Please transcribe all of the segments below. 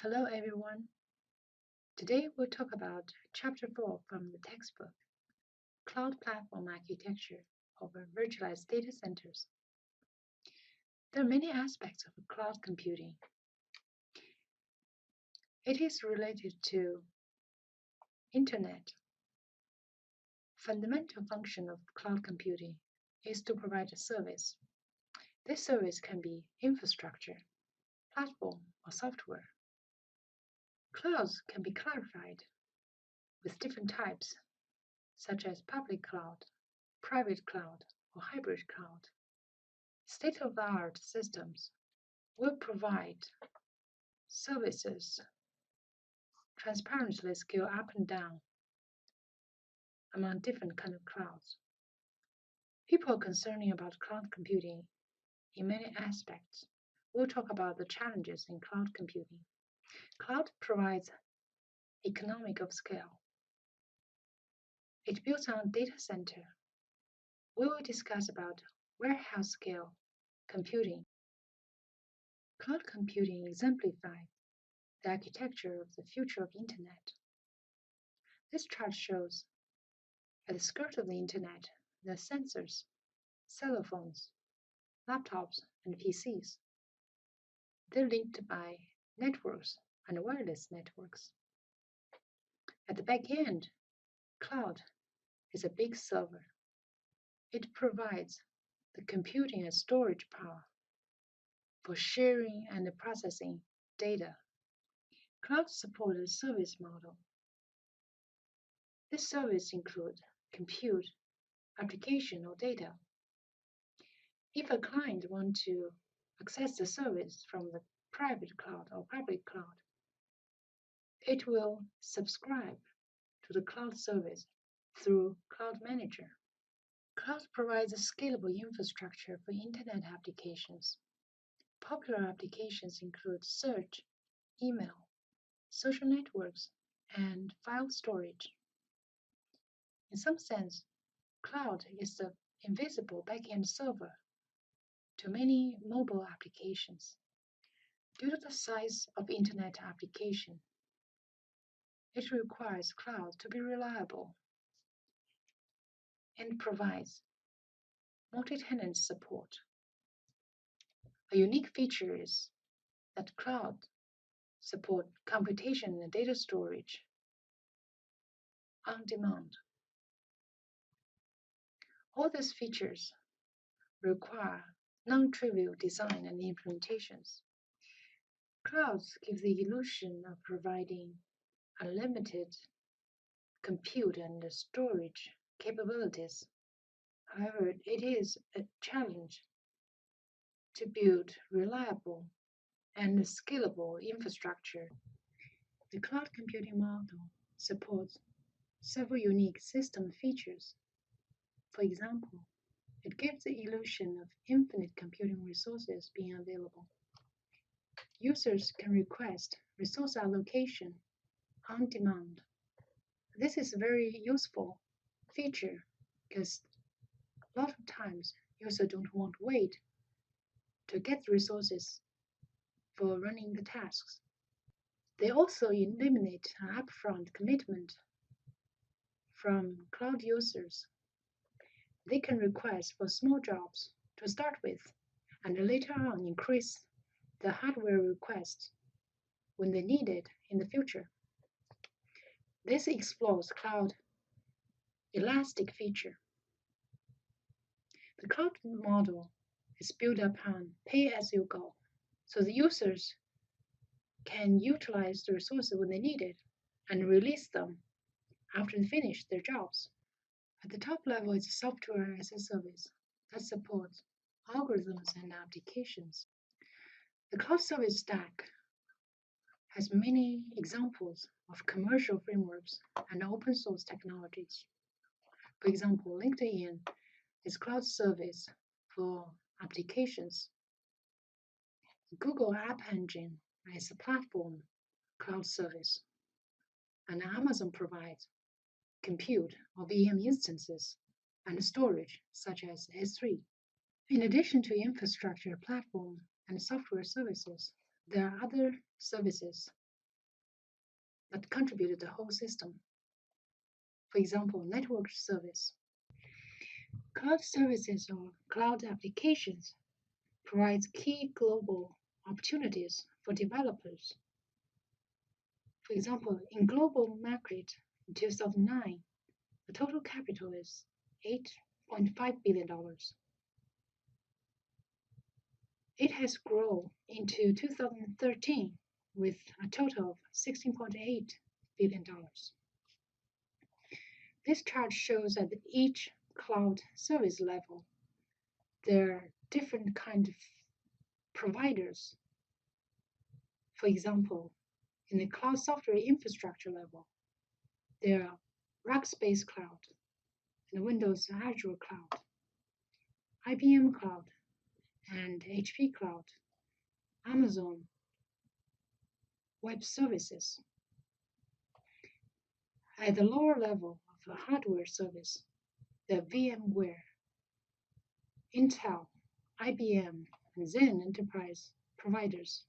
Hello everyone. Today we'll talk about Chapter 4 from the textbook, Cloud Platform Architecture over Virtualized Data Centers. There are many aspects of cloud computing. It is related to Internet. Fundamental function of cloud computing is to provide a service. This service can be infrastructure, platform, or software. Clouds can be clarified with different types, such as public cloud, private cloud, or hybrid cloud. State-of-the-art systems will provide services transparently scale up and down among different kinds of clouds. People are concerned about cloud computing in many aspects. We'll talk about the challenges in cloud computing. Cloud provides economic of scale. It builds on data center. We will discuss about warehouse scale computing. Cloud computing exemplifies the architecture of the future of Internet. This chart shows at the skirt of the Internet the sensors, cell phones, laptops, and PCs. They're linked by networks and wireless networks. At the back end, cloud is a big server. It provides the computing and storage power for sharing and processing data. Cloud supports a service model. This service includes compute, application, or data. If a client wants to access the service from the private cloud or public cloud, it will subscribe to the cloud service through Cloud Manager. Cloud provides a scalable infrastructure for Internet applications. Popular applications include search, email, social networks, and file storage. In some sense, cloud is the invisible backend server to many mobile applications. Due to the size of Internet application, it requires cloud to be reliable and provides multi-tenant support. A unique feature is that cloud support computation and data storage on demand. All these features require non-trivial design and implementations. Clouds give the illusion of providing unlimited compute and storage capabilities. However, it is a challenge to build reliable and scalable infrastructure. The cloud computing model supports several unique system features. For example, it gives the illusion of infinite computing resources being available. Users can request resource allocation on demand. This is a very useful feature because a lot of times users don't want to wait to get the resources for running the tasks. They also eliminate an upfront commitment from cloud users. They can request for small jobs to start with and later on increase the hardware request when they need it in the future. This explores cloud elastic feature. The cloud model is built upon pay-as-you-go, so the users can utilize the resources when they need it and release them after they finish their jobs. At the top level is software as a service that supports algorithms and applications. The cloud service stack has many examples of commercial frameworks and open source technologies. For example, LinkedIn is cloud service for applications. Google App Engine is a platform cloud service. And Amazon provides compute or VM instances and storage such as S3. In addition to infrastructure, platform, and software services, there are other services that contribute to the whole system. For example, network service. Cloud services or cloud applications provides key global opportunities for developers. For example, in global market in 2009, the total capital is $8.5 billion. It has grown into 2013 with a total of $16.8 billion. This chart shows at each cloud service level, there are different kinds of providers. For example, in the cloud software infrastructure level, there are Rackspace Cloud and Windows Azure Cloud, IBM Cloud and HP Cloud, Amazon Web Services. At the lower level of the hardware service, the VMware, Intel, IBM, and Zen Enterprise providers.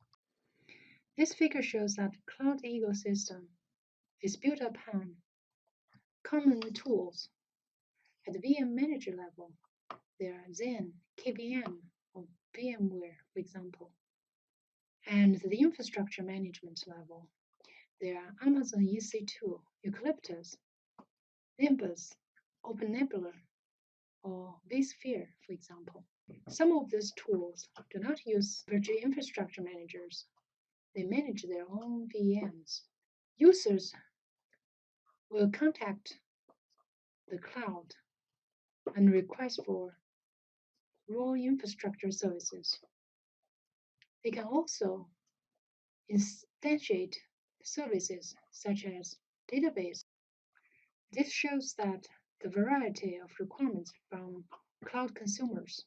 This figure shows that the cloud ecosystem is built upon common tools. At the VM manager level, there are Zen, KVM, or VMware, for example. And at the infrastructure management level, there are Amazon EC2, Eucalyptus, Nimbus, OpenNebula, or vSphere, for example. Some of these tools do not use virtual infrastructure managers. They manage their own VMs. Users will contact the cloud and request for raw infrastructure services. They can also instantiate services such as database. This shows that the variety of requirements from cloud consumers.